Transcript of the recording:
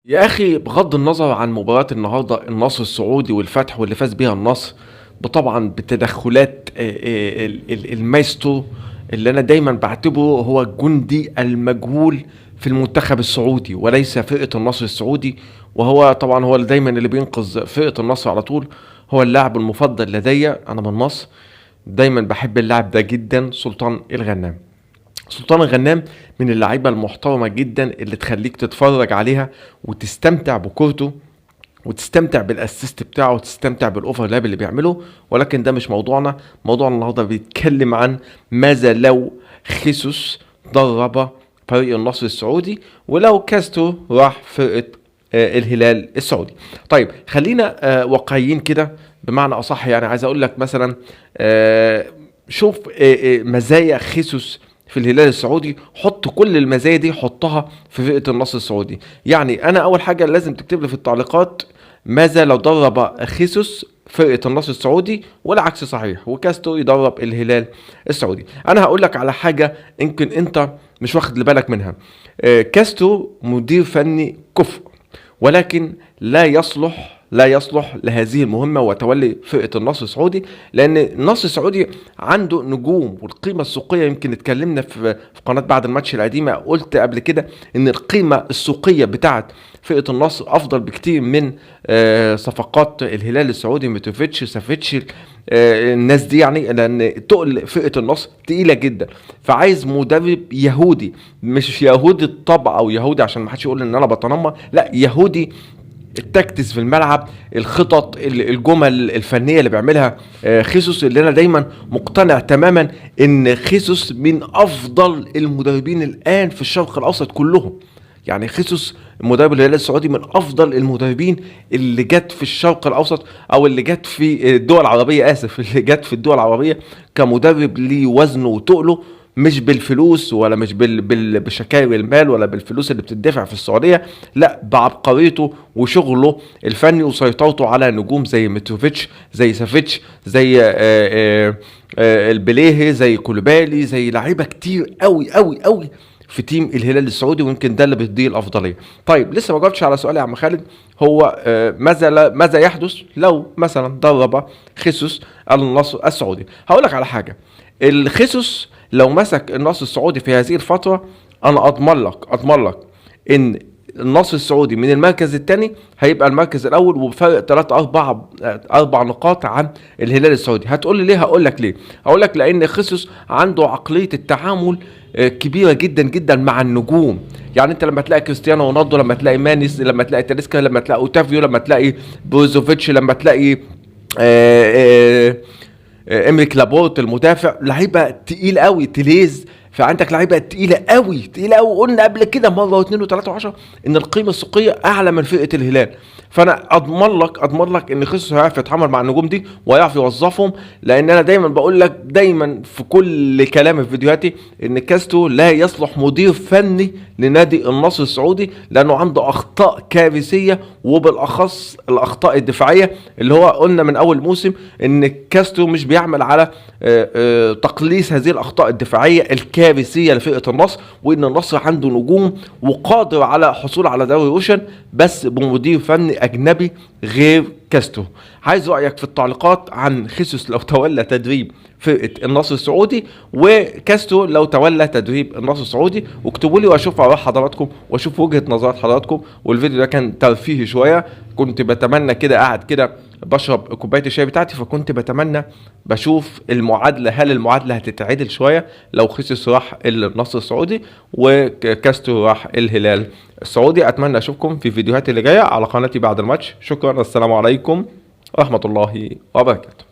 يا أخي بغض النظر عن مباراة النهاردة النصر السعودي والفتح واللي فاز بيها النصر طبعا بتدخلات المايسترو اللي أنا دايما بعتبره هو الجندي المجهول في المنتخب السعودي وليس فرقة النصر السعودي. وهو طبعا هو اللي دايما اللي بينقذ فرقة النصر على طول. هو اللاعب المفضل لدي أنا من مصر، دايما بحب اللاعب ده جدا، سلطان الغنام. سلطان الغنام من اللعيبه المحترمه جدا اللي تخليك تتفرج عليها وتستمتع بكورته وتستمتع بالاسيست بتاعه وتستمتع بالاوفرلاب اللي بيعمله. ولكن ده مش موضوعنا. موضوعنا النهارده بيتكلم عن ماذا لو خيسوس درب فريق النصر السعودي ولو كاسترو راح فرقه الهلال السعودي. طيب خلينا واقعيين كده، بمعنى اصح يعني عايز اقول لك مثلا شوف مزايا خيسوس في الهلال السعودي، حط كل المزايا دي حطها في فرقه النصر السعودي. يعني انا اول حاجه لازم تكتب لي في التعليقات ماذا لو درب خيسوس فرقه النصر السعودي والعكس صحيح وكاستو يدرب الهلال السعودي. انا هقول لك على حاجه يمكن انت مش واخد بالك منها. كاستو مدير فني كفء، ولكن لا يصلح لهذه المهمة وتولي فرقة النصر السعودي، لأن النصر السعودي عنده نجوم والقيمة السوقية. يمكن اتكلمنا في قناة بعد الماتش القديمة، قلت قبل كده إن القيمة السوقية بتاعت فرقة النصر أفضل بكتير من صفقات الهلال السعودي، ميتروفيتش، سافيتش، الناس دي، يعني لأن تقل فرقة النصر تقيلة جدا. فعايز مدرب يهودي، مش يهودي الطبع أو يهودي عشان ما حدش يقول إن أنا بتنمر، لا، يهودي التكتيس في الملعب، الخطط، الجمل الفنيه اللي بيعملها خيسوس، اللي انا دايما مقتنع تماما ان خيسوس من افضل المدربين الان في الشرق الاوسط كلهم. يعني خيسوس مدرب الهلال السعودي من افضل المدربين اللي جت في الشرق الاوسط، او اللي جت في الدول العربيه، اللي جت في الدول العربيه كمدرب ليه وزنه وتقله، مش بالفلوس ولا مش بشكاوي المال ولا بالفلوس اللي بتدفع في السعوديه، لا، بعبقريته وشغله الفني وسيطرته على نجوم زي ميتروفيتش، زي سافيتش، زي البليهي، زي كولوبالي، زي لعيبه كتير قوي قوي قوي في تيم الهلال السعودي، ويمكن ده اللي بيديه الافضليه. طيب لسه ما جاوبتش على سؤالي يا عم خالد، هو ماذا يحدث لو مثلا درب خيسوس النصر السعودي؟ هقول لك على حاجه. الخيسوس لو مسك النصر السعودي في هذه الفتره، انا اضمن لك ان النصر السعودي من المركز الثاني هيبقى المركز الاول وبفرق 4 نقاط عن الهلال السعودي. هتقول لي ليه؟ هقول لك ليه. هقول لك لان خيسوس عنده عقليه التعامل كبيره جدا جدا مع النجوم. يعني انت لما تلاقي كريستيانو رونالدو، لما تلاقي مانيس، لما تلاقي تاليسكا، لما تلاقي اوتافيو، لما تلاقي بروزوفيتش، لما تلاقي امريك لابورت المدافع، لعيبه تقيل قوي، تليز، فعندك لعيبه تقيله قوي. قلنا قبل كده مره واثنين وثلاثه وعشرة ان القيمه السوقيه اعلى من فرقه الهلال. فانا اضمن لك ان خيسوس هيعرف يتعامل مع النجوم دي ويعرف يوظفهم، لان انا دايما بقول لك دايما في كل كلامي في فيديوهاتي ان كاستو لا يصلح مدير فني لنادي النصر السعودي، لانه عنده اخطاء كارثيه، وبالاخص الاخطاء الدفاعيه، اللي هو قلنا من اول موسم ان كاستو مش بيعمل على تقليص هذه الاخطاء الدفاعيه الكارثيه لفرقه النصر، وان النصر عنده نجوم وقادر على حصول على دوري روشن بس بمدير فني اجنبي غير كاستو. عايز رايك في التعليقات عن خيسوس لو تولى تدريب فرقه النصر السعودي، وكاستو لو تولى تدريب النصر السعودي، واكتبوا لي واشوف اراء حضراتكم واشوف وجهه نظرات حضراتكم. والفيديو ده كان ترفيهي شويه، كنت بتمنى كده قاعد كده بشرب كوبايه الشاي بتاعتي، فكنت بتمنى بشوف المعادله، هل المعادله هتتعدل شويه لو خيسوس راح النصر السعودي وكاستو راح الهلال السعودي. اتمنى اشوفكم في فيديوهات اللي جايه على قناتي بعد الماتش. شكرا، السلام عليكم ورحمه الله وبركاته.